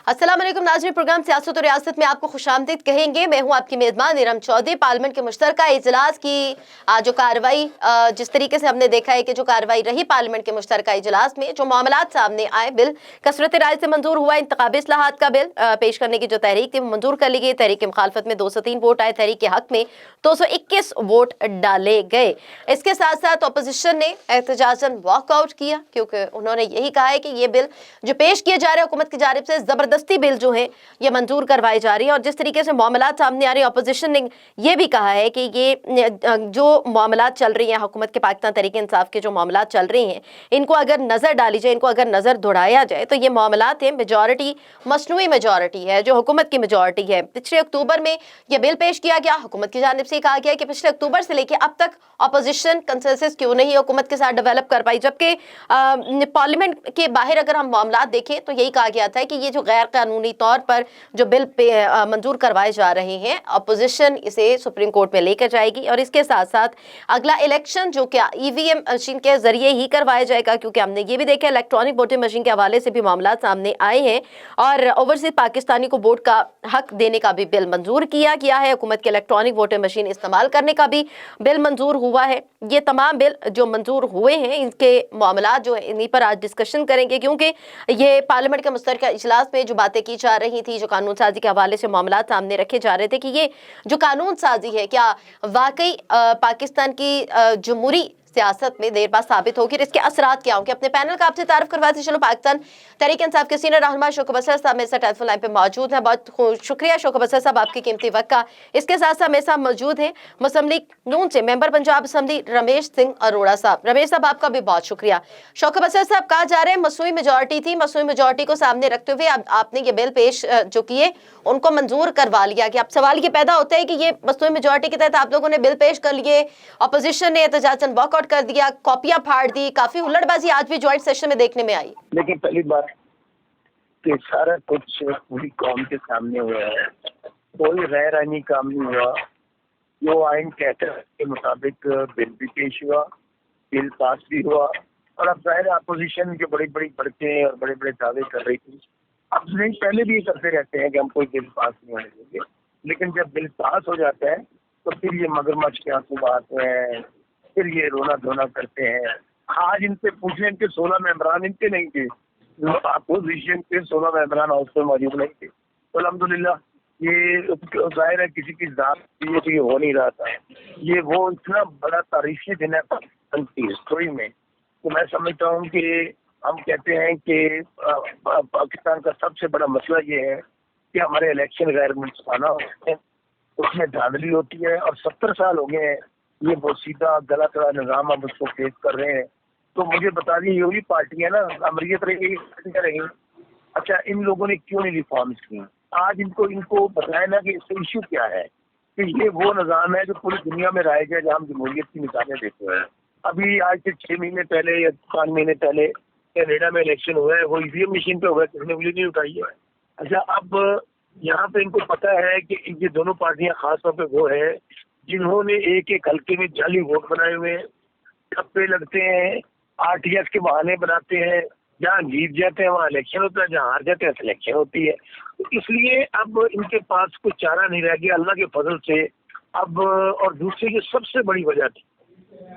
अस्सलाम वालेकुम नाज़रीन, प्रोग्राम सियासत और रियासत में आपको खुशामदीद कहेंगे। मैं हूं आपकी मेज़बान इरम चौधरी। पार्लियामेंट के मुश्तरका इजलास की जो कार्रवाई, जिस तरीके से हमने देखा है कि जो कार्रवाई रही पार्लियामेंट के मुश्तरका इजलास में, जो मामलात सामने आए, बिल कसरत राय से मंजूर हुआ। इंतखाबी इस्लाहात का बिल पेश करने की जो तहरीक थी वो मंजूर कर ली गई। तहरीक की मुखालफत में 203 वोट आए, तहरीक के हक में 221 वोट डाले गए। इसके साथ साथ अपोजिशन ने एहतजाजन वॉकआउट किया, क्योंकि उन्होंने यही कहा है कि ये बिल जो पेश किए जा रहे हैं हुकूमत की जानिब से, जबरदस्ती बिल जो है ये मंजूर करवाई जा रही है। और जिस तरीके से मामलात सामने आ रही है, अपोजिशन ने यह भी कहा है कि ये जो मामलात चल रही हैं हुकूमत के पाकिस्तान तहरीक इंसाफ के जो मामलात चल रही हैं, इनको अगर नजर डाली जाए, इनको अगर नजर दौड़ाया जाए तो ये मामलात है मेजॉरिटी, मसनूई मेजॉरिटी है जो हुकूमत की मेजॉरिटी है। पिछले अक्टूबर में यह बिल पेश किया गया, हुकूमत की जानिब से कहा गया कि पिछले अक्टूबर से लेकर अब तक अपोजिशन कंसेंसस क्यों नहीं हुकूमत के साथ डेवलप कर पाई, जबकि पार्लियामेंट के बाहर अगर हम मामलात देखें तो यही कहा गया था कि ये जो गैर कानूनी तौर पर जो बिल मंजूर करवाए जा रहे हैं, अपोजिशन इसे सुप्रीम कोर्ट में लेकर जाएगी। और इसके साथ साथ अगला इलेक्शन जो क्या ईवीएम मशीन के जरिए ही करवाया जाएगा, क्योंकि हमने ये भी देखा इलेक्ट्रॉनिक वोटिंग मशीन के हवाले से भी मामला सामने आए हैं। और ओवरसीज पाकिस्तानी को वोट का हक देने का भी बिल मंजूर किया गया है। हुकूमत की इलेक्ट्रॉनिक वोटिंग मशीन इस्तेमाल करने का भी बिल मंजूर हुआ है। ये तमाम बिल जो मंजूर हुए हैं, इनके मामला जो है इन्हीं पर आज डिस्कशन करेंगे, क्योंकि ये पार्लियामेंट के मुश्तरका इजलास में जो बातें की जा रही थी, जो कानून साजी के हवाले से मामला सामने रखे जा रहे थे कि ये जो कानून साजी है क्या वाकई पाकिस्तान की जमहूरी सियासत में देर बाद साबित होगी, इसके असरात क्या होंगे। अपने पैनल का आपसे तारुफ करवाते चलो। पाकिस्तान तहरीक इंसाफ के सीनियर रहनुमा शौकत बसर साहब मेरे साथ टेलीफोन लाइन पे मौजूद हैं। बहुत शुक्रिया शौकत बसर साहब आपके कीमती वक्त का। इसके साथ साथ मेरे साथ मौजूद हैं मुस्लिम लीग नून से मेंबर पंजाब असेंबली रमेश सिंह अरोड़ा साहब। रमेश साहब आपका भी बहुत शुक्रिया। शौकत बसर साहब, कहा जा रहा है मसनूई मेजॉरिटी थी, मसनूई मेजॉरिटी को सामने रखते हुए आपने ये बिल पेश जो किए उनको मंजूर करवा लिया गया। अब सवाल ये पैदा होता है कि ये मसनूई मेजॉरिटी के तहत आप लोगों ने बिल पेश कर लिए, अपोजिशन ने एहतजाजन वॉकआउट कर दिया, कॉपियां फाड़ दी, काफी हुल्लड़बाजी आज भी ज्वाइंट सेशन में देखने में आई। लेकिन पहली बात कि सारा कुछ पूरी कौम के सामने हुआ है, कोई गैर आईनी काम नहीं हुआ। जो आइन कहता है के मुताबिक बिल भी पेश हुआ, बिल पास भी हुआ। और अब जाहिर अपोजिशन जो बड़ी बड़ी बढ़ते और बड़े बड़े दावे कर रही थी, अब नहीं पहले भी ये करते रहते हैं कि हम कोई बिल पास नहीं होने देंगे, लेकिन जब बिल पास हो जाता है तो फिर ये मगरमच्छ के आंसू बहाते हैं, फिर ये रोना धोना करते हैं। आज इनसे पूछने, इनके 16 मेंबरान इनके नहीं थे, अपोजिशन के 16 मेंबरान हाउस में मौजूद नहीं थे। तो अल्हम्दुलिल्लाह ये जाहिर है किसी की जात तो ये हो नहीं रहा था। ये वो इतना बड़ा तारीखी दिन है पाकिस्तान की हिस्ट्री में। तो मैं समझता हूँ कि हम कहते हैं कि पाकिस्तान का सबसे बड़ा मसला ये है कि हमारे इलेक्शन गैर मुल्ज़माना होते हैं, उसमें धांधली होती है। और 70 साल हो गए हैं ये वो सीधा गलत निज़ाम हम उसको फेस कर रहे हैं। तो मुझे बता दी यही पार्टियां ना अमरीत रही रही, अच्छा इन लोगों ने क्यों नहीं रिफॉर्म्स की? आज इनको बताया ना कि इसका इशू क्या है, कि ये वो निज़ाम है जो पूरी दुनिया में राइज है, जहाँ हम जमहूरियत की मिसालें देते हैं। अभी आज से 6 महीने पहले या 5 महीने पहले कनाडा में इलेक्शन हुआ है, वो ईवीएम मशीन पे हुआ है, किसने उंगली नहीं उठाई है। अच्छा, अब यहाँ पे इनको पता है कि ये दोनों पार्टियां खासतौर पे वो है जिन्होंने एक एक हल्के में जाली वोट बनाए हुए हैं, ठप्पे लगते हैं, आरटीएस के बहाने बनाते हैं, जहाँ जीत जाते हैं वहाँ इलेक्शन होता है, जहाँ हार जाते हैं सिलेक्शन होती है। तो इसलिए अब इनके पास कोई चारा नहीं रह गया अल्लाह के फजल से। अब और दूसरी जो सबसे बड़ी वजह थी,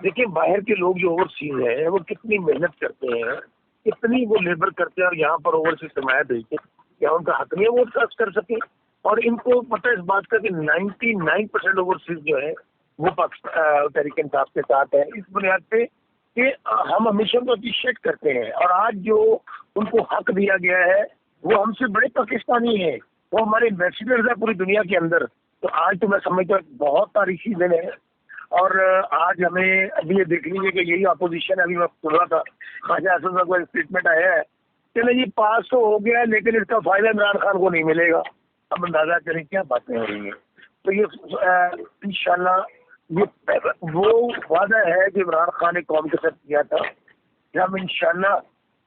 देखिए बाहर के लोग जो ओवरसीज हैं वो कितनी मेहनत करते हैं, कितनी वो लेबर करते हैं, और यहाँ पर ओवरसीज सरमाया भेजते हैं, क्या उनका हक नहीं वोट कास्ट कर सके? और इनको पता है इस बात का कि 99% ओवरसीज जो है वो पाकिस्तान तहरीक इंसाफ के साथ है, इस बुनियाद पे कि हम हमेशा उनको अप्रिशिएट करते हैं। और आज जो उनको हक दिया गया है वो हमसे बड़े पाकिस्तानी हैं, वो हमारे एम्बेसडर्स हैं पूरी दुनिया के अंदर। तो आज तो मैं समझता हूँ बहुत तारीखी दिन है। और आज हमें अभी ये देख लीजिए कि यही अपोजिशन है, अभी मैं सुन रहा था ख्वाजा हसन साहब का स्टेटमेंट आया है, चले जी पास तो हो गया है लेकिन इसका फायदा इमरान खान को नहीं मिलेगा। अब अंदाजा करें क्या बातें हो रही हैं। तो ये इंशाल्लाह ये वो वादा है जो इमरान खान ने कौम के साथ किया था कि हम इंशाल्लाह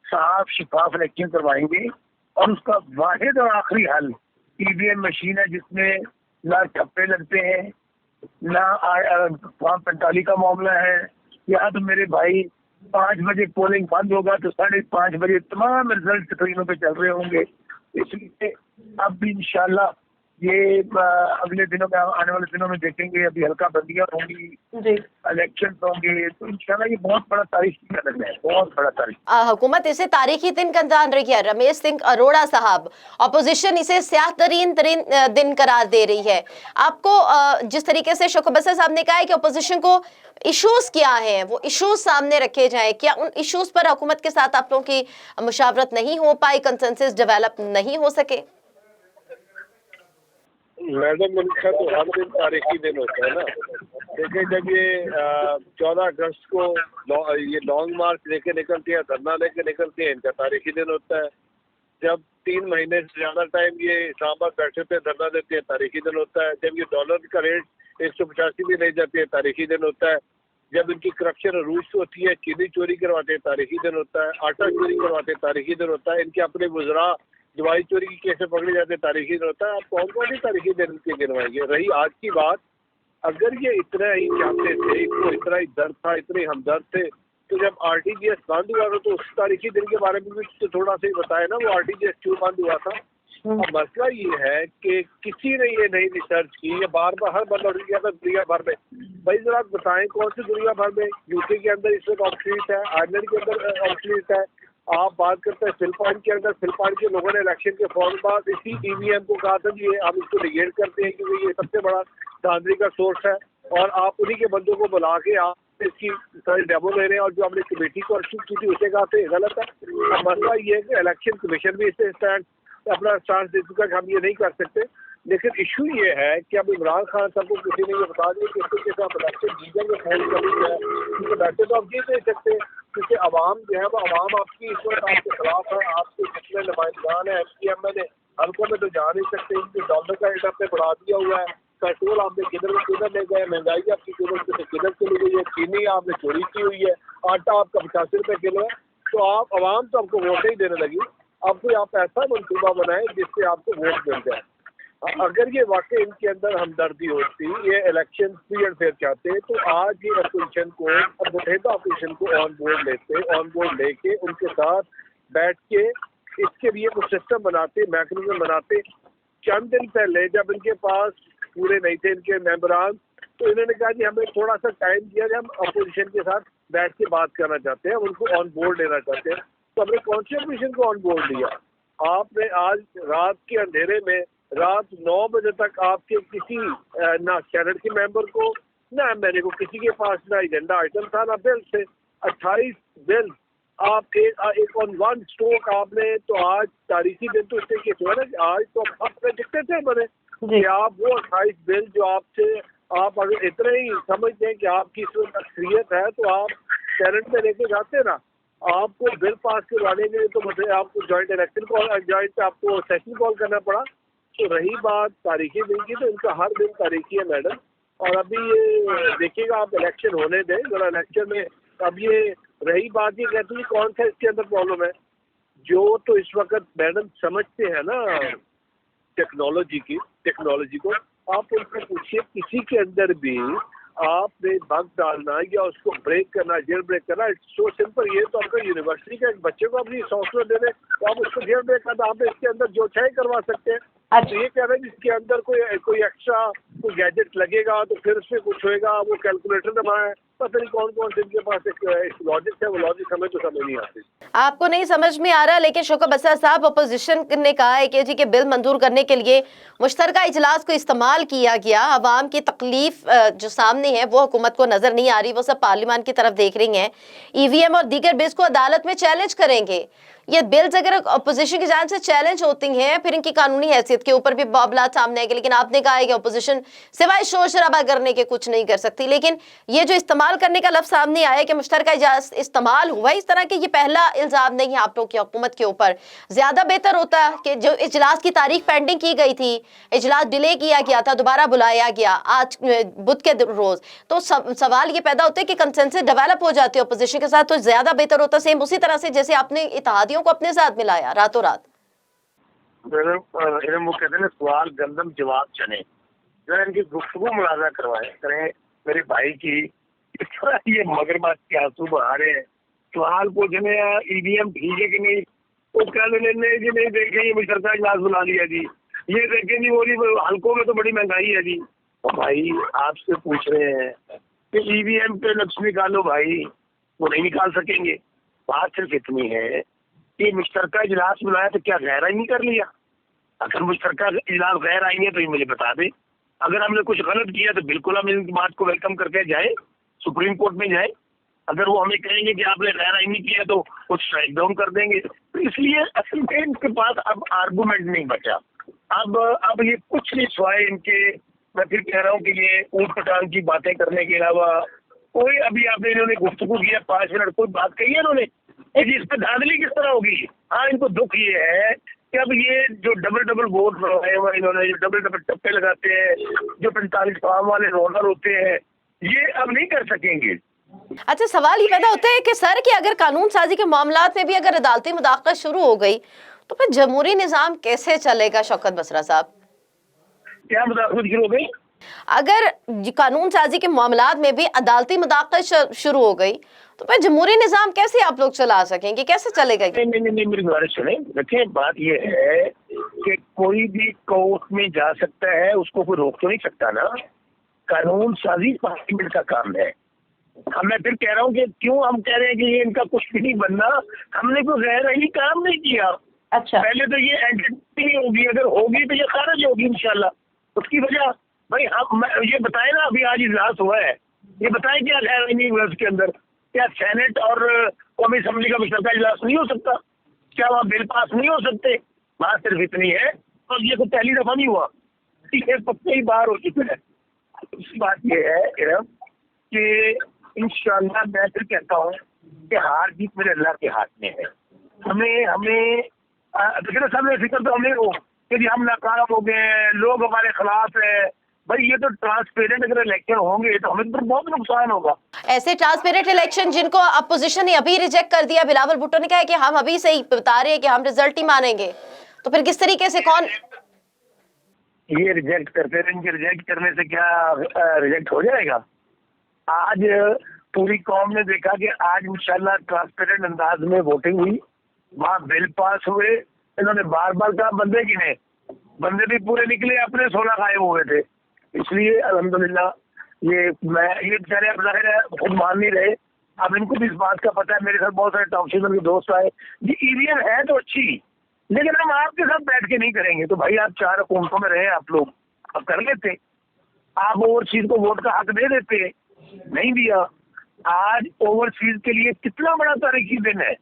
साफ शिफाफ इलेक्शन करवाएंगे। और उसका वाहिद और आखिरी हल ईवीएम मशीन है, जिसमें ना ठप्पे लगते हैं, ना फॉर्म 45 का मामला है। या तो मेरे भाई 5 बजे पोलिंग बंद होगा तो 5:30 बजे तमाम रिजल्ट स्क्रीनों पे चल रहे होंगे। इसलिए अब भी इंशाल्लाह ये अगले दिनों में, आने वाले दिनों में देखेंगे, अभी हल्का बंदियां होंगी, जी। इलेक्शन होंगे, तो इंशाल्लाह ये बहुत बड़ा तारीखी कदम है, बहुत बड़ा तारीख। हुकूमत इसे तारीखी दिन का जान रही है। रमेश सिंह अरोड़ा साहब, अपोजिशन इसे स्याह तरीन दिन करार दे रही है। आपको जिस तरीके से शौकत बसर साहब ने कहा है कि अपोजिशन को इश्यूज क्या हैं, वो इश्यूज सामने रखे जाएं, क्या उन इश्यूज पर हुकूमत के साथ आप लोगों की मुशावरत नहीं हो पाई, कंसेंसस डेवलप नहीं हो सके? मैडम, उनका तो हर दिन तारीखी दिन होता है ना। देखिए, जब ये 14 अगस्त को ये लॉन्ग मार्च लेके निकलती है, धरना लेके निकलती है, इनका तारीखी दिन होता है। जब 3 महीने से ज़्यादा टाइम ये इस्लामाबाद बैठे पे धरना देते हैं, तारीखी दिन होता है। जब ये डॉलर का रेट 185 भी ले जाती है, तारीखी दिन होता है। जब इनकी करप्शन रूस होती है, चीनी चोरी करवाते हैं, तारीखी दिन होता है। आटा चोरी करवाते हैं, तारीखी दिन होता है। इनके अपने गुजरा दवाई चोरी की केसें पकड़े जाते हैं, तारीखी दिन होता है। आप कौन कौन सी तारीखी दिन के गिनवाएंगे? रही आज की बात, अगर ये इतना ही चाहते थे, इनको इतना ही दर्द था, इतने हमदर्द थे, तो जब RTGS बंद हुआ था तो उस तारीखी दिन के बारे में भी तो थोड़ा सा ही बताया ना, वो RTGS क्यों बंद हुआ था। अब मसला ये है कि किसी ने ये नहीं रिसर्च की, ये बार बार हर बार लड़ गया था दुनिया भर में। भाई जरा बताएं कौन सी दुनिया भर में? UK के अंदर इस वक्त ऑब्सोलीट है, आयरलैंड के अंदर ऑब्सोलीट है। आप बात करते हैं फिलिपाइन के अंदर, फिलिपाइन के लोगों ने इलेक्शन के फौरन बाद इसी EVM को कहा था कि हम इसको निगेट करते हैं क्योंकि ये सबसे बड़ा धांधली का सोर्स है, और आप उन्हीं के बंदों को बुला के आप इसकी सारी डेमो ले रहे हैं, और जो हमने कमेटी को अर्शू की थी उसे कहा था गलत है। अब मसला ये है कि इलेक्शन कमीशन भी इससे स्टैंड अपना स्टांस दे चुका कि हम ये नहीं कर सकते। लेकिन इशू ये है कि अब इमरान खान साहब को किसी ने ये बता दिया कि इसके साथ इलेक्शन जीतेंगे, फोन कर है, क्योंकि वैसे तो आप जीत नहीं सकते, क्योंकि अवाम जो है वो अवाम आपकी इस वक्त आपके खिलाफ है। आपके जितने नुमाइंदान है MPMN हल्कों में तो जा नहीं सकते, इनके डॉलर का रेट आपने बढ़ा दिया हुआ है, पेट्रोल आपने किधर ले गए, महंगाई आपकी किधर चली गई है, चीनी आपने चोरी की हुई है, आटा आपका 85 रुपये किलो है। तो आप अवाम तो आपको वोट नहीं देने लगी। अब कोई आप ऐसा मनसूबा बनाए जिससे आपको वोट मिल जाए। अगर ये वाकई इनके अंदर हमदर्दी होती, ये इलेक्शन फ्री एंड फेयर चाहते, तो आज ये अपोजिशन को, मुतहदा अपोजिशन को ऑन बोर्ड लेके उनके साथ बैठ के इसके लिए कुछ सिस्टम बनाते, मैकेनिज्म बनाते। चंद दिन पहले जब इनके पास पूरे नहीं थे इनके मेंबरान, तो इन्होंने कहा कि हमें थोड़ा सा टाइम दिया कि हम अपोजिशन के साथ बैठ के बात करना चाहते हैं, उनको ऑन बोर्ड लेना चाहते हैं। तो हमने कौन सी अपोजिशन को ऑन बोर्ड लिया? आपने आज रात के अंधेरे में रात 9 बजे तक आपके किसी ना सेनेट के मेंबर को, ना MLA को, किसी के पास ना एजेंडा आइटम था, ना बिल थे। 28 बिल आप एक ऑन वन स्ट्रोक आपने, तो आज तारीखी दिन तो इससे क्या हुआ ना कि आज तो अपने दिखते थे बने कि आप वो 28 बिल जो आपसे, आप अगर इतने ही समझते हैं कि आपकी इसमें अक्सरियत है, तो आप सेनेट में लेके जाते ना। आपको बिल पास करवाने के लिए तो मतलब आपको ज्वाइंट आपको सेशन कॉल करना पड़ा। तो रही बात तारीखी दिन की, तो इनका हर दिन तारीखी है मैडम। और अभी ये देखिएगा आप, इलेक्शन होने दें जरा, इलेक्शन में अब ये रही बात, ये कहते हैं कौन सा इसके अंदर प्रॉब्लम है। जो तो इस वक्त मैडम समझते हैं ना टेक्नोलॉजी को, आप उनसे पूछिए किसी के अंदर भी आपने बग डालना या उसको ब्रेक करना, जेल ब्रेक करना, इट्स सो सिंपल। ये तो आपका यूनिवर्सिटी का एक बच्चे को अपनी सॉफ्टवेयर दे दें तो आप उसको जेल ब्रेक करना, आप इसके अंदर जो चाहे करवा सकते हैं। तो ये कह रहे हैं इसके अंदर कोई एक्स्ट्रा कोई गैजेट लगेगा तो फिर उसमें कुछ होएगा, वो कैलकुलेटर दबाए, पता नहीं कौन से इनके पास एक लॉजिक है, वो लॉजिक हमें तो समझ नहीं आती। आपको नहीं समझ में आ रहा, लेकिन शौकत बसर साहब, अपोजिशन ने कहा है कि जी के बिल मंजूर करने के लिए मुश्तरका इजलास को इस्तेमाल किया गया। अवाम की तकलीफ जो सामने है वो हुकूमत को नजर नहीं आ रही, वो सब पार्लियामान की तरफ देख रही हैं। EVM और दीगर बिल्स को अदालत में चैलेंज करेंगे। ये बिल्स अगर अपोजिशन की जान से चैलेंज होती हैं, फिर इनकी कानूनी हैसियत के ऊपर भी मामला सामने आएंगे। लेकिन आपने कहा है कि अपोजिशन सिवाय शोर शराबा करने के कुछ नहीं कर सकती। लेकिन ये जो इस्तेमाल करने का लफ्ज सामने आया कि मुश्तरका इजलास इस्तेमाल हुआ, इस तरह के ये पहला इल्जाम नहीं है आप लोग की हुकूमत के ऊपर। ज्यादा बेहतर होता कि जो इजलास की तारीख पेंडिंग की गई थी, इजलास डिले किया गया था, दोबारा बुलाया गया आज बुध के रोज, तो सवाल ये पैदा होता है कि कंसेंसस डेवलप हो जाती है अपोजिशन के साथ, तो ज्यादा बेहतर होता। सेम उसी तरह से जैसे आपने इत्तेहादियों को अपने साथ मिलाया रातों रात। वो कहते हैं सवाल गंदम जवाब चने, जो इनकी गुफ्तगू मुलाजा करें मेरे भाई की, ये मगरमच्छ के आंसू बहा रहे हैं। सवाल पूछने EVM ठीक है कि नहीं, वो कैबिनेट जी नहीं देखे, ये मुश्तरका इजलास बुला लिया जी, ये देखे नहीं, वो जी हल्कों में तो बड़ी महंगाई है जी। तो भाई आपसे पूछ रहे हैं कि ईवीएम पे नक्श निकालो भाई, वो नहीं निकाल सकेंगे। बात सिर्फ इतनी है कि मुश्तरका इजलास बुलाया तो क्या गैर आईनी कर लिया? अगर मुश्तरका इजलास गैर आईनी है तो ये मुझे बता दे। अगर हमने कुछ गलत किया तो बिल्कुल हम इस बात को वेलकम करके जाए, सुप्रीम कोर्ट में जाए। अगर वो हमें कहेंगे कि आपने गैर आईनी किया तो कुछ स्ट्राइक डाउन कर देंगे। तो इसलिए असल में इनके पास अब आर्गूमेंट नहीं बचा। अब ये कुछ नहीं सिवाय इनके, मैं फिर कह रहा हूँ कि ये ऊट पटांग की बातें करने के अलावा कोई, अभी आपने इन्होंने गुफ्तगू किया 5 मिनट, कोई बात कही है इन्होंने इस पर धांधली किस तरह होगी? हाँ, इनको दुख ये है कि अब ये जो डबल वोट लगाए हुए इन्होंने, जो डबल टप्पे लगाते हैं, जो 45 फॉर्म वाले रोलर होते हैं, ये अब नहीं कर सकेंगे। अच्छा, सवाल ये पैदा होता है कि सर कि अगर कानून साजी के मामलात में भी अगर अदालती मुदाखलत शुरू हो गई तो फिर जमहूरी निज़ाम कैसे चलेगा? शौकत बसरा साहब, क्या मुदाखलत शुरू हो गई? अगर कानून साजी के मामलात में भी अदालती मुदाखलत शुरू हो गई तो फिर जमहूरी निज़ाम कैसे आप लोग चला सकेंगे, कैसे चलेगा? नहीं, मेरी गुजारिश सुने। देखिए, बात ये है कि कोई भी कोर्ट में जा सकता है, उसको कोई रोक तो नहीं सकता ना। कानून साजी पार्लियामेंट का काम है। मैं फिर कह रहा हूँ कि क्यों हम कह रहे हैं कि ये इनका कुछ भी नहीं बनना, हमने कोई गैर आईनी काम नहीं किया। अच्छा, पहले तो ये एंटिटी नहीं होगी, अगर होगी तो ये खारिज होगी इंशाल्लाह। उसकी वजह भाई हम ये बताए ना, अभी आज इजलास हुआ है, ये बताए क्या गैर आईनी हुआ उसके अंदर? क्या सेनेट और कौमी असम्बली का मुश्तरका इजलास नहीं हो सकता? क्या वहाँ बिल पास नहीं हो सकते? बात सिर्फ इतनी है, और ये तो पहली दफा नहीं हुआ, ये पक्के ही बाहर हो चुके हैं। दूसरी बात ये है कि इंशाल्लाह मैं फिर कहता हूँ कि हार जीत मेरे अल्लाह के हाथ में है। हमें देखिए सामने फिक्र तो हमें हो कि हम नाकाम हो गए, लोग हमारे खिलाफ है। भाई ये तो ट्रांसपेरेंट अगर इलेक्शन होंगे तो हमें तो बहुत नुकसान होगा। ऐसे ट्रांसपेरेंट इलेक्शन जिनको अपोजिशन ने अभी रिजेक्ट कर दिया, बिलावल भुट्टो ने कहा है कि हम अभी से ही बता रहे हैं कि हम रिजल्ट ही मानेंगे, तो फिर किस तरीके से कौन ये रिजेक्ट करते रहेंगे? रिजेक्ट करने से क्या रिजेक्ट हो जाएगा? आज पूरी कौम ने देखा कि आज इंशाल्लाह ट्रांसपेरेंट अंदाज में वोटिंग हुई, वहाँ बिल पास हुए। इन्होंने बार बार कहा बंदे गिने, बंदे भी पूरे निकले, अपने 16 गायब हुए थे। इसलिए अल्हम्दुलिल्लाह ये बेचारे अब जाहिर है खुद मान नहीं रहे। अब इनको भी इस बात का पता है। मेरे साथ बहुत सारे टॉक्सिजन के दोस्त आए, ये ईवीएम है तो अच्छी, लेकिन हम आपके साथ बैठ के नहीं करेंगे। तो भाई आप 4 हुकूमतों में रहे, आप लोग अब कर लेते, आप ओवरसीज को वोट का हक दे देते, नहीं दिया। आज ओवरसीज के लिए कितना बड़ा तारीखी दिन है।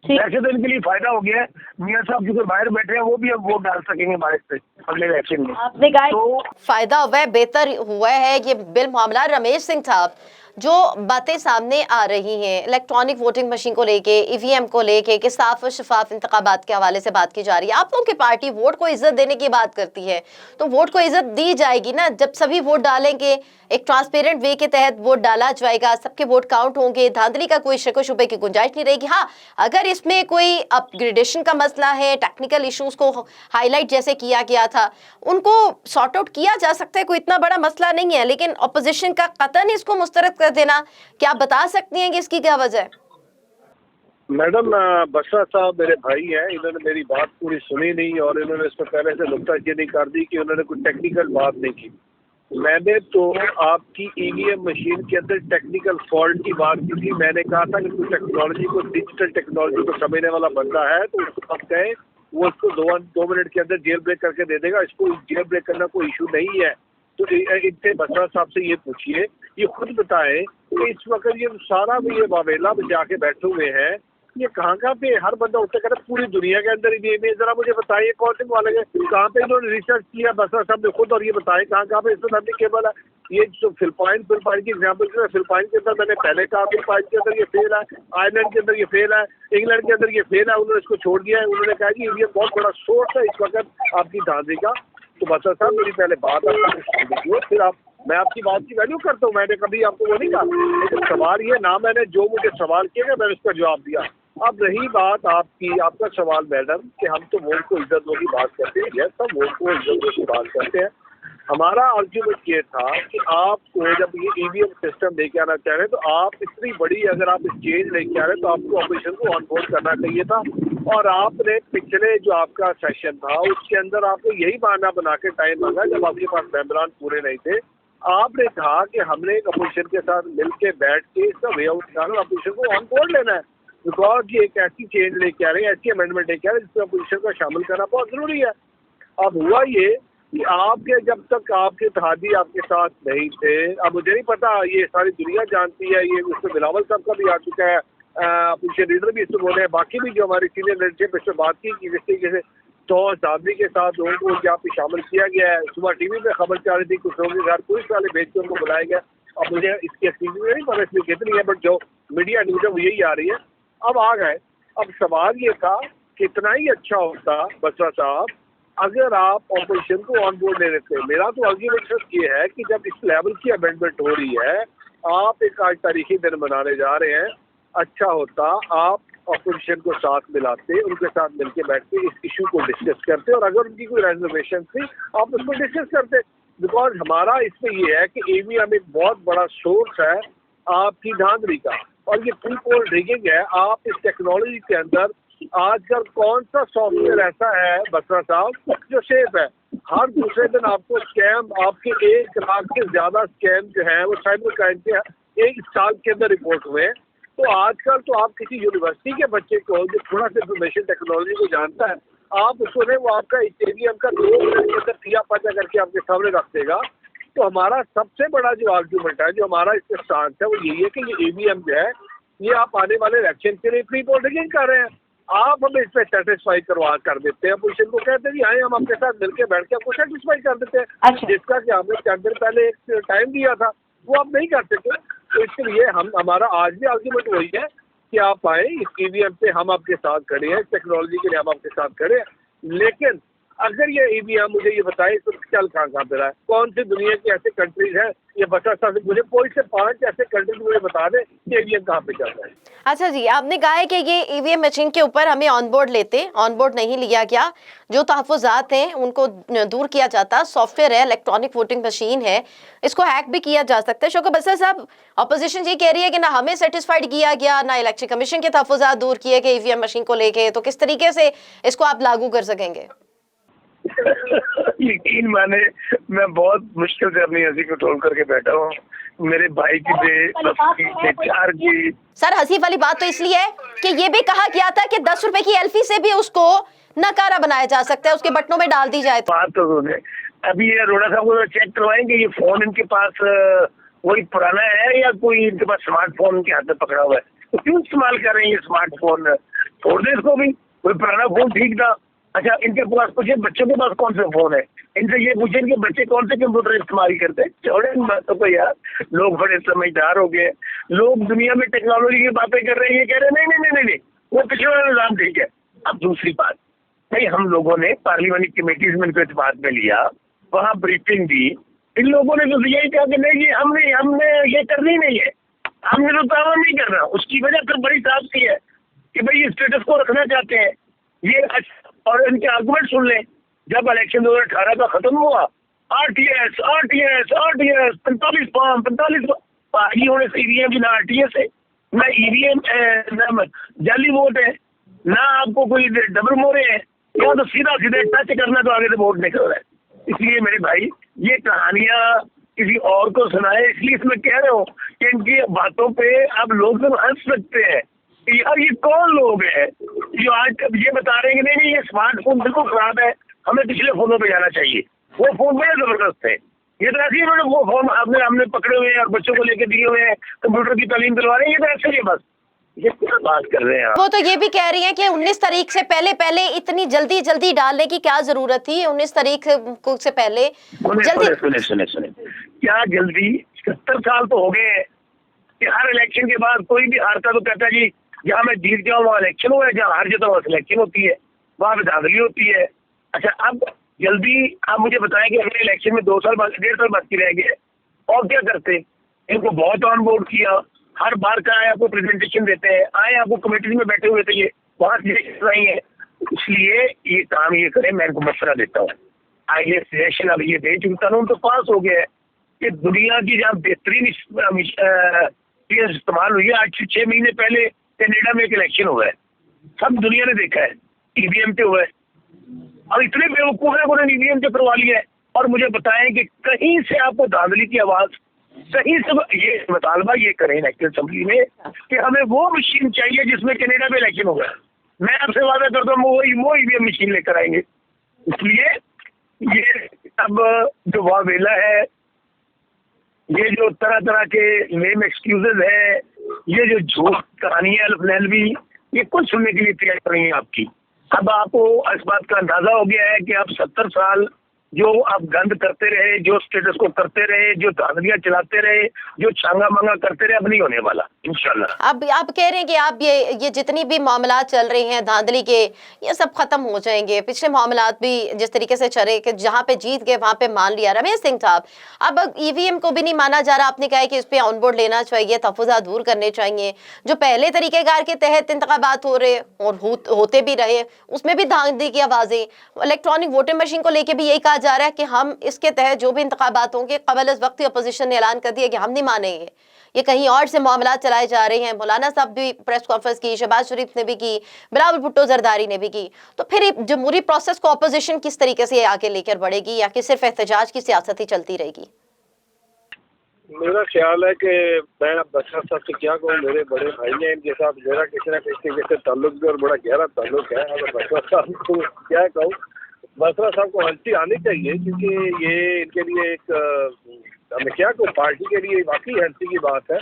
वैसे तो इनके लिए फायदा हो गया है, मियां साहब जो बाहर बैठे हैं वो भी अब वोट डाल सकेंगे भारत पे अगले इलेक्शन में। आपने कहा तो फायदा हुआ है, बेहतर हुआ है ये बिल मामला। रमेश सिंह साहब, जो बातें सामने आ रही हैं इलेक्ट्रॉनिक वोटिंग मशीन को लेके, ईवीएम को लेके कि साफ और शफाफ इंतखाबात के हवाले से बात की जा रही है, आप लोगों की पार्टी वोट को इज्जत देने की बात करती है, तो वोट को इज्जत दी जाएगी ना जब सभी वोट डालेंगे, एक ट्रांसपेरेंट वे के तहत वोट डाला जाएगा, सबके वोट काउंट होंगे, धांधली का कोई शक शुबे की गुंजाइश नहीं रहेगी। हाँ, अगर इसमें कोई अपग्रेडेशन का मसला है, टेक्निकल इश्यूज को हाईलाइट जैसे किया गया था, उनको सॉर्ट आउट किया जा सकता है, कोई इतना बड़ा मसला नहीं है। लेकिन अपोजिशन का कतन इसको मुस्तरद कर देना, क्या आप बता सकती हैं कि इसकी क्या वजह है? मैडम, बसरा साहब मेरे भाई हैं, इन्होंने मेरी बात पूरी सुनी नहीं और इन्होंने इसमें पहले से नुक्ताचीनी कर दी कि उन्होंने कोई टेक्निकल बात नहीं की। मैंने तो आपकी ईवीएम मशीन के अंदर टेक्निकल फॉल्ट की बात की थी। मैंने कहा था कि कोई टेक्नोलॉजी को, डिजिटल टेक्नोलॉजी को समझने वाला बंदा है तो उसको आप कहें, वो उसको 2 मिनट के अंदर जेल ब्रेक करके दे देगा। इसको जेल ब्रेक करना कोई इशू नहीं है। तो इनसे बसरा साहब से ये पूछिए, ये खुद बताएं कि इस वक्त ये सारा भी ये वावेला में जाके बैठे हुए हैं, ये कहाँ पे हर बंदा उठे करे पूरी दुनिया के अंदर ही। जरा मुझे बताइए कौन से वाले कहाँ पे इन्होंने रिसर्च किया बसरा साहब ने खुद, और ये बताएं कहाँ पे इसमें केबल है। ये जो फिलिपाइन की एग्जाम्पल, फिलिपाइन के अंदर मैंने पहले कहा फिलिपाइन के अंदर ये फेल है, आयरलैंड के अंदर ये फेल है, इंग्लैंड के अंदर ये फेल है, उन्होंने इसको छोड़ दिया है। उन्होंने कहा कि ये बहुत बड़ा सोर्स है इस वक्त आपकी धांधली का। तो बसरा साहब मेरी पहले बात आप फिर मैं आपकी बात की वैल्यू करता हूँ, मैंने कभी आपको वो नहीं कहा, लेकिन सवाल ये ना, मैंने जो मुझे सवाल किया मैंने उसका जवाब दिया। अब रही बात आपका सवाल मैडम कि हम तो वोट को इज्जत की बात करते हैं, यस हम वोट को इज्जत की बात करते हैं। हमारा आर्ग्यूमेंट ये था कि आपको जब ये ईवीएम सिस्टम लेके आना चाह रहे हैं तो आप इतनी बड़ी, अगर आप इस चेंज लेके आ रहे हैं तो आपको ऑपोजिशन को ऑन बोर्ड करना चाहिए था। और आपने पिछले जो आपका सेशन था उसके अंदर आपने यही बहाना बना के टाइम मांगा जब आपके पास मेंबरान पूरे नहीं थे। आपने कहा कि हमने एक अपोजिशन के साथ मिलके बैठ के इसका वे आउट निकालना, अपोजिशन को ऑन बोर्ड लेना है, बिकॉज ये एक ऐसी चेंज लेके आ रही है, ऐसी अमेंडमेंट लेके आ रही है जिसमें अपोजिशन को शामिल करना बहुत जरूरी है। अब हुआ ये कि आपके जब तक आपके इत्तेहादी आपके साथ नहीं थे, अब मुझे नहीं पता, ये सारी दुनिया जानती है, ये उसमें बिलावल साहब का भी आ चुका है, अपोजिशन लीडर भी इसमें बोले हैं, बाकी भी जो हमारी सीनियर लीडरशिप इस पर बात की कि जिस तरीके से तो आदमी के साथ लोगों को यहाँ पे शामिल किया गया है। सुबह टीवी पे खबर चल रही थी कुछ लोगों के घर पुलिस वाले भेज के उनको बुलाया गया। अब मुझे इसकी एक्टिविटी नहीं पता इसमें कितनी है, बट जो मीडिया न्यूज है वो यही आ रही है। अब आ गए, अब सवाल ये था कितना ही अच्छा होता बसरा साहब अगर आप ऑपोजिशन को ऑन बोर्ड ले लेते। मेरा तो आर्ग्यूमेंट ये है कि जब इस लेवल की अमेंडमेंट हो रही है, आप एक आज तारीखी दिन मनाने जा रहे हैं, अच्छा होता आप ऑपोजिशन को साथ मिलाते, उनके साथ मिलके बैठ के इस इशू को डिस्कस करते, और अगर उनकी कोई रेजर्वेशन थी आप उसको डिस्कस करते। बिकॉज हमारा इसमें ये है कि ईवीएम एक बहुत बड़ा सोर्स है आपकी धांधली का, और ये प्री पोल रिगिंग है। आप इस टेक्नोलॉजी के अंदर आजकल कौन सा सॉफ्टवेयर ऐसा है बसरा साहब जो सेफ है? हर दूसरे दिन आपको स्कैम, आपके 1 लाख से ज्यादा स्कैम जो है वो साइबर क्राइम के 1 साल के अंदर रिपोर्ट हुए। तो आजकल तो आप किसी यूनिवर्सिटी के बच्चे को जो थोड़ा सा इंफॉर्मेशन टेक्नोलॉजी को जानता है, आप उसको नहीं, वो आपका ईवीएम का 2 मिनट के अंदर पिया पाचा करके आपके सामने रख देगा। तो हमारा सबसे बड़ा जो आर्ग्यूमेंट है, जो हमारा इसका स्टांस है, वो यही है कि ये ईवीएम जो है ये आप आने वाले इलेक्शन के लिए प्री पोल रिगिंग कर रहे हैं। आप हमें इस पर सेटिस्फाई कर देते हैं, अपोजिशन को कहते हैं जी आए हम आपके साथ मिलकर बैठ के आपको सेटिस्फाई कर देते हैं। अच्छा। जिसका कि हमने 4 दिन पहले एक टाइम दिया था, वो आप नहीं कर सके। तो इसके लिए हमारा आज भी आर्ग्यूमेंट वही है कि आप आए, इस ईवीएम पे हम आपके साथ खड़े हैं, टेक्नोलॉजी के लिए हम आपके साथ खड़े हैं। लेकिन अगर ये ईवीएम मुझे ये बताए तो चल कहाँ पे रहा है, कौन सी दुनिया की ऐसे कंट्रीज है, ये बता मुझे कोई से 5 ऐसे कंट्रीज मुझे बता दे कि ईवीएम कहाँ पे चल रहा है। अच्छा जी, आपने कहा है कि ये ईवीएम मशीन के ऊपर हमें ऑन बोर्ड लेते, ऑन बोर्ड नहीं लिया गया, जो तहफ़्फ़ुज़ात हैं उनको दूर किया जाता। सॉफ्टवेयर है, इलेक्ट्रॉनिक वोटिंग मशीन है, इसको हैक भी किया जा सकता है। शौकत बसरा साहब, अपोजिशन ये कह रही है कि ना हमें सेटिस्फाइड किया गया, ना इलेक्शन कमीशन के तहफ़्फ़ुज़ात दूर किए गए ईवीएम मशीन को लेके, तो किस तरीके से इसको आप लागू कर सकेंगे? यकीन माने मैं बहुत मुश्किल से अपनी हंसी कंट्रोल करके बैठा हूँ। मेरे भाई की बेचार की सर, हंसी वाली बात तो इसलिए है कि ये भी कहा गया था कि 10 रुपए की एल्फी से भी उसको नकारा बनाया जा सकता है, उसके बटनों में डाल दी जाए। बात तो सुने, अभी ये अरोड़ा साहब को चेक करवाएंगे ये फोन इनके पास वही पुराना है या कोई इनके पास स्मार्टफोन इनके हाथ में पकड़ा हुआ है, तो क्यों इस्तेमाल कर रहे हैं ये स्मार्टफोन? छोड़ दे इसको भी, कोई पुराना फोन ठीक था। अच्छा, इनके पास पूछे बच्चों के पास कौन सा फोन है, इनसे ये पूछे इनके बच्चे कौन से कंप्यूटर इस्तेमाल करते हैं। छोड़े इन बातों को यार, लोग बड़े समझदार हो गए, लोग दुनिया में टेक्नोलॉजी की बातें कर रहे हैं, ये कह रहे हैं नहीं वो पिछले वाला निजाम ठीक है। अब दूसरी बात, भाई हम लोगों ने पार्लियामेंट्री कमेटीज में इनको इत्तेफाक में लिया, वहाँ ब्रीफिंग दी, इन लोगों ने तो यही कहा कि नहीं ये हमने ये करनी नहीं है, हमने तो दावा नहीं करना। उसकी वजह तो बड़ी साफ सी है कि भाई ये स्टेटस को रखना चाहते हैं ये। और इनके आर्गुमेंट सुन लें, जब इलेक्शन 2018 का खत्म हुआ, आरटीएस 45 फॉर्म 45 पार्टी होने से ईवीएम की, ना आरटीएस है ना ईवीएम ना जाली वोट है, ना आपको कोई डबल मोरे है, यहाँ तो सीधा टच करना तो आगे से वोट निकल रहा है। इसलिए मेरे भाई ये कहानियां किसी और को सुनाए, इसलिए इसमें कह रहे हो कि इनकी बातों पे अब लोग सब हंस सकते हैं। यार ये कौन लोग हैं जो आज ये बता रहे हैं कि नहीं ये स्मार्टफोन बिल्कुल खराब है, हमें पिछले फोनों पे जाना चाहिए। वो फोन बड़े जबरदस्त है, ये तो ऐसे ही वो फोन हमने पकड़े हुए हैं और बच्चों को लेके दिए हुए हैं, कंप्यूटर की तालीम दिलवा रहे हैं, ये तो ऐसे ही बस ये क्या बात कर रहे हैं। वो तो ये भी कह रही हैं कि 19 तारीख से पहले इतनी जल्दी डालने की क्या जरूरत थी? 19 तारीख से पहले सुने क्या जल्दी? 70 साल तो हो गए हैं कि हर इलेक्शन के बाद कोई भी हारता तो कहता जी जहाँ मैं जीत जाऊँ वहाँ इलेक्शन हुआ है, जहाँ हार जाता वहाँ सिलेक्शन होती है, वहाँ धांधली होती है। अच्छा, अब जल्दी आप मुझे बताएं कि अगले इलेक्शन में 2 साल 1.5 साल बाकी रह गए और क्या करते? इनको बहुत ऑन बोर्ड किया, हर बार का आए आपको प्रेजेंटेशन देते हैं, आए आपको कमेटी में बैठे हुए थे, ये वहाँ नहीं है। इसलिए ये काम ये करें, मैं इनको मशवरा देता हूँ। आइए सेशन अब ये दे चुका कानून तो पास हो गया है कि दुनिया की जहाँ बेहतरीन इस्तेमाल हुई है। आज से 6 महीने पहले कनाडा में एक इलेक्शन हुआ है, सब दुनिया ने देखा है ईवीएम पे हुआ है। अब इतने बेवकूफ है उन्होंने ईवीएम पे करवा लिया है। और मुझे बताएं कि कहीं से आपको धांधली की आवाज सही से ये मुतालबा ये करें नेशनल असेंबली में कि हमें वो मशीन चाहिए जिसमें कनाडा में इलेक्शन होगा। मैं आपसे वादा करता हूँ वो ईवीएम मशीन लेकर आएंगे। इसलिए ये अब जो वावेला है, ये जो तरह तरह के लेम एक्सक्यूजेज है, ये जो झूठ कहानियां लफलैलवी, ये कुछ सुनने के लिए तैयार नहीं है आपकी। अब आपको इस बात का अंदाजा हो गया है कि आप 70 साल जो आप गंद करते रहे, जो स्टेटस को करते रहे, जो धांधलियां चलाते रहे, जो छांगा मांगा करते रहे, अब नहीं होने वाला इंशाल्लाह। अब आप कह रहे हैं कि आप ये जितनी भी मामला चल रहे हैं धांधली के, ये सब खत्म हो जाएंगे। पिछले मामला भी जिस तरीके से चले कि जहां पे जीत गए वहां पे मान लिया। रमेश सिंह साहब, अब ईवीएम को भी नहीं माना जा रहा। आपने कहा है कि इस पे ऑनबोर्ड लेना चाहिए, तहफ़्फ़ुज़ात दूर करने चाहिए। जो पहले तरीकेकार के तहत इंतखाबात हो रहे और होते भी रहे, उसमें भी धांधली की आवाजें, इलेक्ट्रॉनिक वोटिंग मशीन को लेकर भी यही कहा जा रहा है कि हम इसके तहत जो भी इंतखाबात होंगे, कबल इस वक्त अपोजिशन ने ऐलान कर दिया कि हम नहीं मानेंगे। ये कहीं और से मामला चलाए जा रहे हैं। मौलाना साहब भी प्रेस कॉन्फ्रेंस की, शहबाज शरीफ ने भी की, बिलावल भुट्टो जरदारी ने भी की। तो फिर जमहूरी प्रोसेस को अपोजिशन किस तरीके से आगे लेकर बढ़ेगी, या कि सिर्फ एहतजाज की सियासत ही चलती रहेगी? मेरा ख्याल है कि मैं बसरा साहब से क्या कहूँ, मेरे बड़े भाई हैं, इनके साथ मेरा किसी न किसी तरीके से ताल्लुक भी और बड़ा गहरा ताल्लुक है। अगर बसरा साहब को क्या कहूँ, बसरा साहब को हंसी आनी चाहिए, क्योंकि ये इनके लिए एक हमें क्या कहूँ, पार्टी के लिए वाकई हंसी की बात है।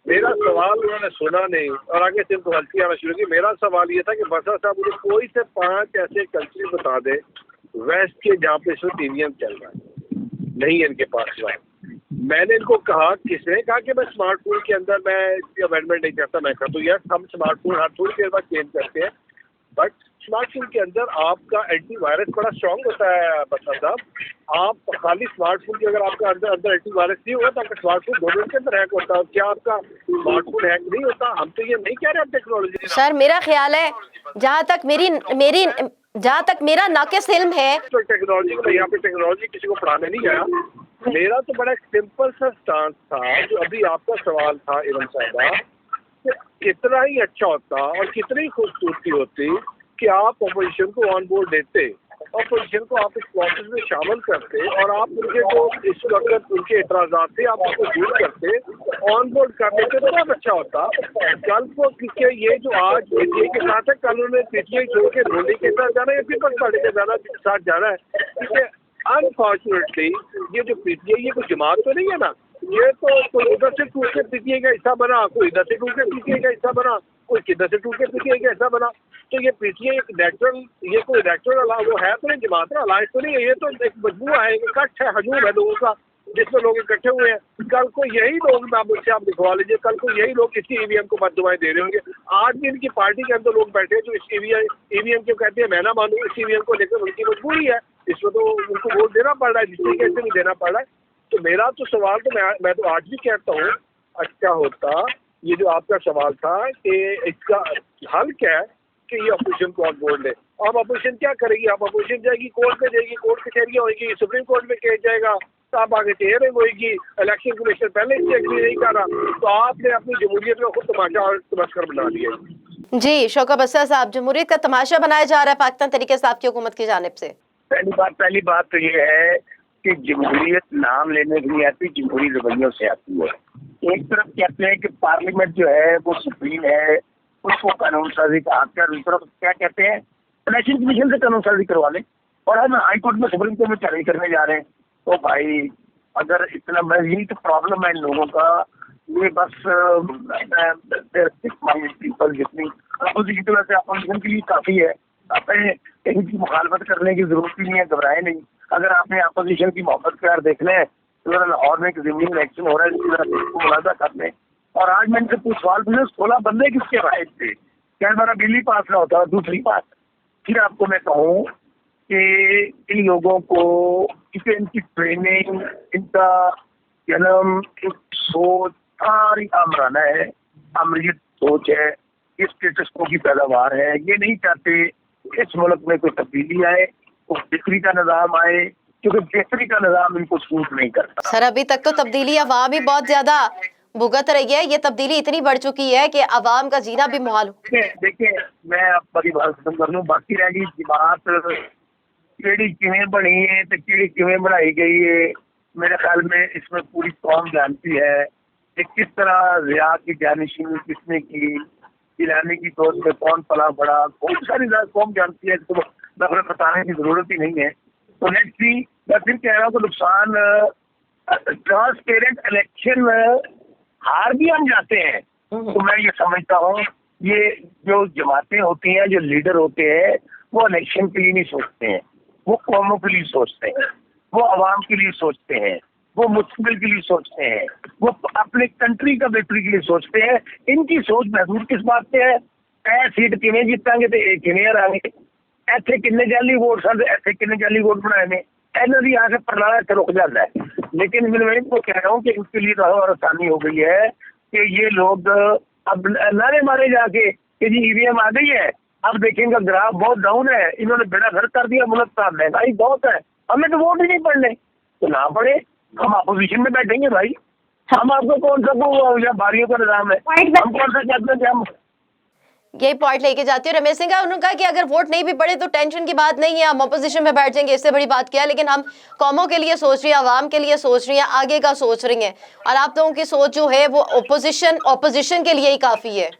मेरा सवाल उन्होंने सुना नहीं और आगे से इनको हंसी आना शुरू की। मेरा सवाल ये था कि बसरा साहब मुझे कोई से 5 ऐसे कंट्री बता दे वेस्ट के जहाँ पे इस वक्त ईवीएम चल रहा है, नहीं है इनके पास बात। मैंने इनको कहा, किसने कहा कि मैं स्मार्टफोन के अंदर मैं अमेंडमेंट नहीं करता, मैं कहता हूँ यार हम स्मार्टफोन हर थोड़ी देर बाद चेंज करते हैं, बट स्मार्टफोन के अंदर आपका एंटीवायरस बड़ा स्ट्रांग होता है बसरा साहब। आप खाली स्मार्टफोन के अगर आपका अंदर एंटीवायरस नहीं होगा तो आपका स्मार्टफोन 2 मिनट के अंदर हैक होता है। क्या आपका स्मार्टफोन हैक नहीं होता? हम तो ये नहीं कह रहे आप टेक्नोलॉजी। सर मेरा ख्याल है, जहाँ तक मेरा नाकिस इल्म है, तो टेक्नोलॉजी को यहाँ पे टेक्नोलॉजी किसी को पढ़ाने नहीं गया। मेरा तो बड़ा सिंपल सा स्टांस था, जो अभी आपका सवाल था इरम साहबा, कितना ही अच्छा होता और कितनी खूबसूरती होती कि आप अपोजिशन को ऑन बोर्ड देते, अपोजिशन को आप इस प्रोसेस में शामिल करते और आप उनके जो इस वक्त उनके एतराज़ात थे आप उसको दूर करते, ऑन बोर्ड कर देते तो बहुत अच्छा होता। कल को क्योंकि ये जो आज पीटीआई के साथ है, कल उन्होंने पीटीआई छोड़ के धोनी के साथ जाना है, पीपल्स पार्टी के साथ जाना है, क्योंकि अनफॉर्चुनेटली ये जो पीटीआई ये कोई जमात तो नहीं है ना, ये तो कोई उधर से टूट के पीटीआई का हिस्सा बना, कोई इधर से टूट के पीटीआई का हिस्सा बना, कोई किधर से टूट के पीटीआई का हिस्सा बना। तो ये पीटीआई एक नेचुरल, ये कोई नेचुरल वो है तो नहीं, जमात है अलायंस तो नहीं है, ये तो एक मजबूरा है, एक कट है, हजूम है लोगों का, जिसमें लोग इकट्ठे हुए हैं। कल को यही लोग, मुझसे आप दिखवा लीजिए, कल को यही लोग इसी ईवीएम को बददुआएं दे रहे होंगे। आज भी इनकी पार्टी के अंदर लोग बैठे हैं जो इस ईवीएम को कहते हैं मैं ना मानूं, इस ईवीएम को लेकर उनकी मजबूरी है, इसमें तो उनको वोट देना पड़ रहा है, जिस तरीके से नहीं देना पड़ रहा है। तो मेरा तो सवाल तो मैं तो आज भी कहता हूँ, अच्छा होता ये जो आपका सवाल था कि इसका हल क्या है कि ये अपोजिशन को ऑन बोर्ड ले। अब अपोजिशन क्या करेगी? अब अपोजिशन जाएगी कोर्ट पे, जाएगी कोर्ट कचहरियाँ होगी, सुप्रीम कोर्ट में केस जाएगा, तो आप आगे टेयरिंग होगी, इलेक्शन कमीशन पहले इससे एग्री नहीं कर रहा, तो आपने अपनी जमहूरियत का खुद तमाशा और तमस्कर बना लिया। जी शौकत बसरा साहब, जमहूरियत का तमाशा बनाया जा रहा है पाकिस्तान तरीके से आपकी हुकूमत की जानिब से। पहली बात तो ये है कि जमहूरियत नाम लेने के लिए आती, जमहूरी रवैयों से आती है। एक तरफ कहते हैं कि पार्लियामेंट जो है वो सुप्रीम है, उसको कानून साजी का हक है, दूसरी तरफ क्या कहते हैं इलेक्शन कमीशन से कानून साजी करवा लें, और हम हाई कोर्ट में सुप्रीम कोर्ट में चैलेंज करने जा रहे हैं। तो भाई अगर इतना, यही तो प्रॉब्लम है इन लोगों का, ये बस पीपल जितनी अपोजिशन की वजह से अपोजिशन के लिए काफ़ी है, आपने कहीं की मुखालफत करने की जरूरत ही नहीं है, घबराए नहीं। अगर आपने अपोजिशन की मोहब्बत प्यार देखना है तो लाहौर में एक ज़मीनी इलेक्शन हो रहा है, इसको मुलाजा करने। और आज मैं इनसे सवाल पूछे 16 बंदे किसके राय थे, क्या हमारा बिल ही पास ना होता। दूसरी बात फिर आपको मैं कहूँ कि इन लोगों को इनकी ट्रेनिंग, इनका जन्म, एक सोच सारी आमराना है, अमरीत सोच है, इस स्टेटस को की पैदावार है। ये नहीं चाहते इस मुल्क में कोई तब्दीली आए, कोई बिक्री का निज़ाम आए, क्योंकि बेहतरी का निज़ाम इनको सूट नहीं करता। सर अभी तक तो तब्दीली अवाम ही बहुत ज्यादा भुगत रही है। ये तब्दीली इतनी बढ़ चुकी है कि आवाम का जीना भी मुहाल हो। देखिए मैं आपकी बात खत्म कर लूँ, बाकी रह गई बात केड़ी किवें बनी है तो केड़ी किवें बनाई गई है। मेरे ख्याल में इसमें पूरी कौम जानती है कि किस तरह रिया की जानशीनी किसने की, ईरानी की गोद में कौन पला बड़ा, बहुत सारी कौम जानती है, तो मैं बताने की जरूरत ही नहीं है। तो लेट्स सी, मैं फिर कह रहा हूँ कि नुकसान ट्रांसपेरेंट इलेक्शन हार भी हम जाते हैं तो मैं ये समझता हूँ ये जो जमातें होती हैं, जो लीडर होते हैं, वो इलेक्शन के लिए नहीं सोचते हैं, वो कौमों के लिए सोचते हैं, वो आवाम के लिए सोचते हैं, वो मुस्तकबिल के लिए सोचते हैं, वो अपने कंट्री का बेहतरी के लिए सोचते हैं। इनकी सोच महसूस किस बात पे है? ऐ सीट किवें जीतांगे तो किवें हरांगे, ऐसे किन्ने जाली वोट सन ऐसे किन्ने जाली वोट बनाए ने, इन्हों की यहाँ से प्रणाली से रुक जाता है। लेकिन मैं इनको कह रहा हूँ कि इनके लिए तो और आसानी हो गई है कि ये लोग अब नारे मारे जाके कि जी ईवीएम आ गई है, अब देखेंगे ग्राफ बहुत डाउन है, इन्होंने बेड़ा घर कर दिया मुल्क का, महंगाई बहुत है, हमें तो वोट ही नहीं पड़ने, तो ना पड़े, हम अपोजिशन में बैठेंगे भाई। हम आपको कौन सा बारियों का निजाम है, हम कौन सा कहते हैं कि हम यही पॉइंट लेके जाती हूँ रमेश सिंह का। उन्होंने कहा कि अगर वोट नहीं भी पड़े तो टेंशन की बात नहीं है, हम अपोजिशन में बैठ जाएंगे, इससे बड़ी बात क्या है। लेकिन हम कौमों के लिए सोच रही है, आवाम के लिए सोच रही है, आगे का सोच रही है, और आप लोगों की सोच जो है वो ऑपोजिशन के लिए ही काफी है।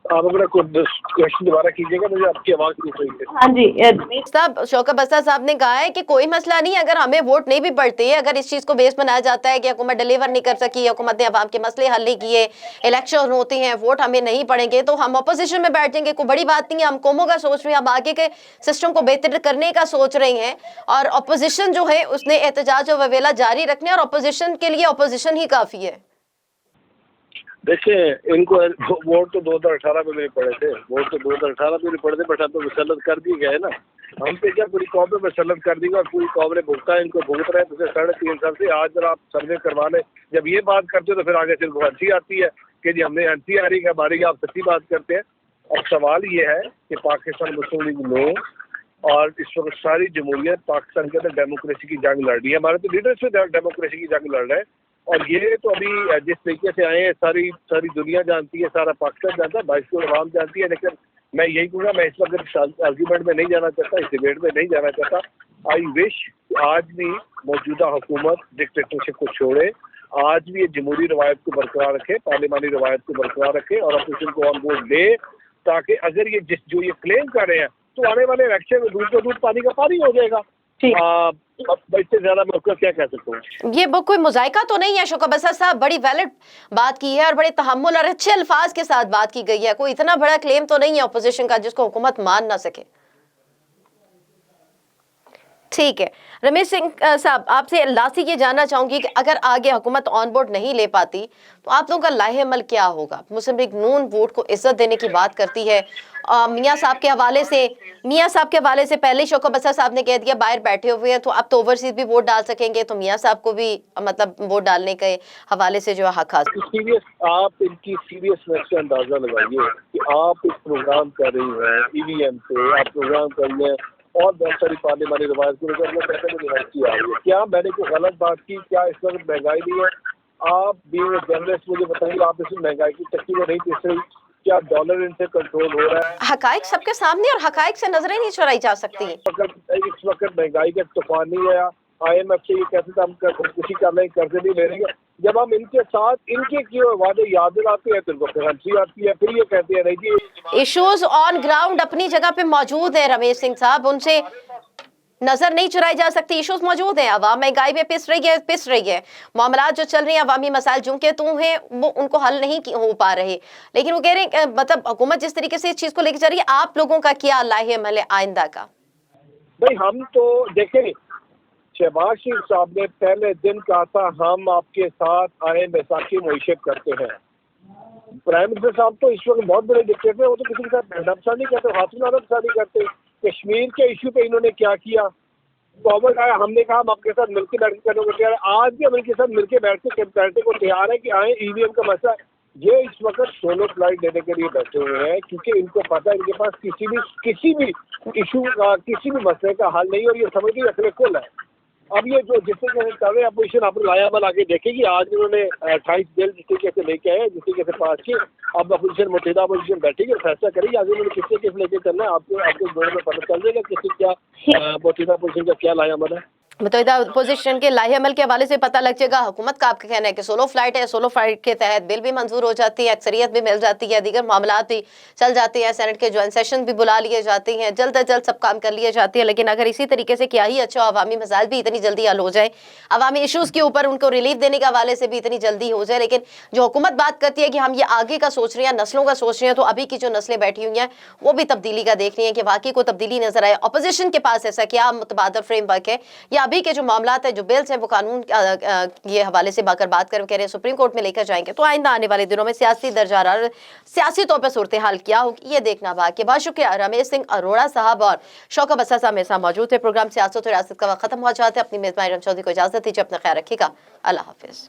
आप अपना क्वेश्चन दोबारा कीजिएगा, मुझे आपकी आवाज नहीं सुनी है। हाँ जी, साहब शौकत बस्ता साहब ने कहा है कि कोई मसला नहीं, अगर हमें वोट नहीं भी पड़ते, अगर इस चीज को बेस बनाया जाता है कि हुकूमत डिलीवर नहीं कर सकी, हुकूमत ने अवाम के मसले हल नहीं किए, इलेक्शन होते हैं, वोट हमें नहीं पड़ेंगे, तो हम अपोजिशन में बैठ जाएंगे, कोई बड़ी बात नहीं है। हम कौमों का सोच रहे हैं, हम आगे के सिस्टम को बेहतर करने का सोच रहे हैं, और अपोजिशन जो है उसने एहतजाज और ववेला जारी रखने, और अपोजिशन के लिए अपोजिशन ही काफी है। देखिए, इनको वोट तो 2018 में नहीं पड़े थे, वोट तो 2018 में नहीं पड़े थे, बट हम तो मुसल्लत कर दिए गए ना। हम पे क्या पूरी कौम में मुसल्लत कर दी, और पूरी कौम ने भुगता है, इनको भुगत रहे हैं पिछले 3.5 साल से। आज जरा आप सर्वे करवा लें, जब ये बात करते हो तो फिर आगे सिर्फ हंसी आती है कि जी हमने हंसी आ रही है हमारी, आप सच्ची बात करते हैं। अब सवाल ये है कि पाकिस्तान मुस्लिम लीग नो और इस वक्त सारी जमहूरियत पाकिस्तान के अंदर डेमोक्रेसी की जंग लड़ रही है, हमारे तो लीडर्स डेमोक्रेसी की जंग लड़ रहे हैं। और ये तो अभी जिस तरीके से आए हैं सारी दुनिया जानती है, सारा पाकिस्तान जानता है, 22 करोड़ आवाम जानती है। लेकिन मैं यही कहूँगा, मैं इस वक्त आर्ग्यूमेंट में नहीं जाना चाहता, इस डिबेट में नहीं जाना चाहता। आई विश आज भी मौजूदा हुकूमत डिक्टेटरशिप को छोड़े, आज भी ये जमहूरी रवायत को बरकरार रखे, पार्लिमानी रवायत को बरकरार रखे, और अपोजिशन को ऑन बोर्ड ले, ताकि अगर ये जो ये क्लेम कर रहे हैं तो आने वाले इलेक्शन में दूध का दूध पानी का पानी हो जाएगा। अब इससे ज्यादा मैं उसका क्या कह सकता हूँ। ये कोई मुजायका तो नहीं है। शौकत बस्ता साहब बड़ी वैलिड बात की है और बड़े तहम्मुल और अच्छे अल्फाज के साथ बात की गई है। कोई इतना बड़ा क्लेम तो नहीं है अपोजिशन का जिसको हुकूमत मान ना सके। ठीक है रमेश सिंह साहब, आपसे लास्ट ये जानना चाहूंगी कि अगर आगे हुकूमत ऑन बोर्ड नहीं ले पाती तो आप लोगों का लाहे अमल क्या होगा? मुस्लिम लीग नून वोट को इज्जत देने की बात करती है। मियाँ साहब के हवाले से पहले ही शौकत बस्ता साहब ने कह दिया बाहर बैठे हुए हैं, तो अब तो ओवरसीज भी वोट डाल सकेंगे, तो मियाँ साहब को भी मतलब वोट डालने के हवाले से जो हक हासिल। आप इनकी सीरियसनेस का अंदाजा लगाइए कि आप एक प्रोग्राम कर रही हैं ईवीएम से, आप प्रोग्राम कर रही हैं और बहुत सारी पार्लिमानी रवायत को लेकर कहते हैं यूनिवर्सिटी आ रही है। क्या मैंने कोई गलत बात की? क्या इस वक्त महंगाई नहीं है? आप बीइंग अ जर्नलिस्ट मुझे बताइए, आप इस महंगाई की चक्की में नहीं पीस रही? क्या डॉलर इनसे कंट्रोल हो रहा है? हकाइक सबके सामने और हकाइक से नजरें नहीं चुराई जा सकती। इस वक्त महंगाई का तूफान नहीं आया, IMF से ये कहते थे हम खुदकुशी कर रहे हैं, कर्जे नहीं ले रहे हैं। जब हम इनके साथ इनके किए हुए वादे याद दिलाते हैं तो इनको फिर हंसी आती है, फिर ये कहते हैं नहीं जी। इश्यूज ऑन ग्राउंड अपनी जगह पे मौजूद है रमेश सिंह साहब, उनसे नजर नहीं चुराई जा सकती। इश्यूज मौजूद हैं, अवाम महंगाई में पिस रही है, मामला जो चल रहे हैं अवामी मसाइल जो के तू हैं वो उनको हल नहीं हो पा रहे। लेकिन वो कह रहे हैं मतलब हुकूमत जिस तरीके से इस चीज को लेकर चल रही है, आप लोगों का क्या लाहे अमल है आइंदा का? भाई हम तो देखें, शहबाज शरीफ साहब ने पहले दिन कहा था हम आपके साथ आए बैसाखी मुइशत करते हैं। प्राइम मिनिस्टर साहब तो इस वक्त बहुत बड़े डिक्टेटर है, वो तो किसी के साथ बहना नहीं करते, हाथ मिलाना नहीं करते। कश्मीर के इशू पे इन्होंने क्या किया? गवर्नमेंट आया, हमने कहा हम आपके साथ मिलकर बैठ के करने को तैयार है। आज भी हम इनके साथ मिलकर बैठ के बैठने को तैयार है कि आए ईवीएम का मसला। ये इस वक्त सोलो फ्लाइट लेने के लिए बैठे हुए हैं क्योंकि इनको पता है इनके पास किसी भी इशू का किसी भी मसले का हल नहीं, और ये समझ नहीं अखले कुल है। अब ये जो जिस तरीके से कर रहे हैं अपोजिशन अपने लायामल आगे देखेगी। आज इन्होंने 28 बिल जिस तरीके से लेके आए, जिस तरीके से पास किए, अब अपोजिशन मुतहिदा अपोजिशन बैठेगी और फैसला करेगी आगे उन्होंने किस तरीके से लेके चलना है। आपको दौर में पता चल जाएगा किसी क्या मुतहिदा अपोजिशन का क्या लायामल है। मुतहिदा अपोजिशन के लाहेअमल के हवाले से पता लग जाएगा। हुकूमत का आपका कहना है कि सोलो फ्लाइट है, सोलो फ्लाइट के तहत बिल भी मंजूर हो जाती है, अक्सरियत भी मिल जाती है, दीगर मामला भी चल जाती हैं, सेनेट के ज्वाइंट सेशन भी बुला लिए जाते हैं, जल्द अज जल्द सब काम कर लिए जाते हैं। लेकिन अगर इसी तरीके से क्या ही अच्छा अवामी मसाइल भी इतनी जल्दी हल हो जाए, अवामी इशूज़ के ऊपर उनको रिलीफ देने के हवाले से भी इतनी जल्दी हो जाए। लेकिन जो हुकूमत बात करती है कि हम ये आगे का सोच रहे हैं, नस्लों का सोच रहे हैं, तो अभी की जो नस्लें बैठी हुई हैं वो भी तब्दीली का देख रही हैं कि वाकई को तब्दीली नजर आए। अपोजिशन के पास ऐसा क्या मुतबादल फ्रेमवर्क है या अभी के जो मामला जो बिल्स हैं वो कानून ये हवाले से बात कर कह रहे हैं सुप्रीम कोर्ट में लेकर जाएंगे, तो आइंदा आने वाले दिनों में सियासी दर्जा सियासी तौर पर सूरत हाल क्या होगी ये देखना बाकी। बहुत शुक्रिया रमेश सिंह अरोड़ा साहब और शौकत बस्सा साहब मेरे साथ मौजूद थे। प्रोग्राम सियासत और रियासत का वक्त खत्म हो जाता है। अपनी मेजबान इरम चौधरी को इजाजत दीजिए, अपना ख्याल रखिएगा। अल्लाह हाफिज।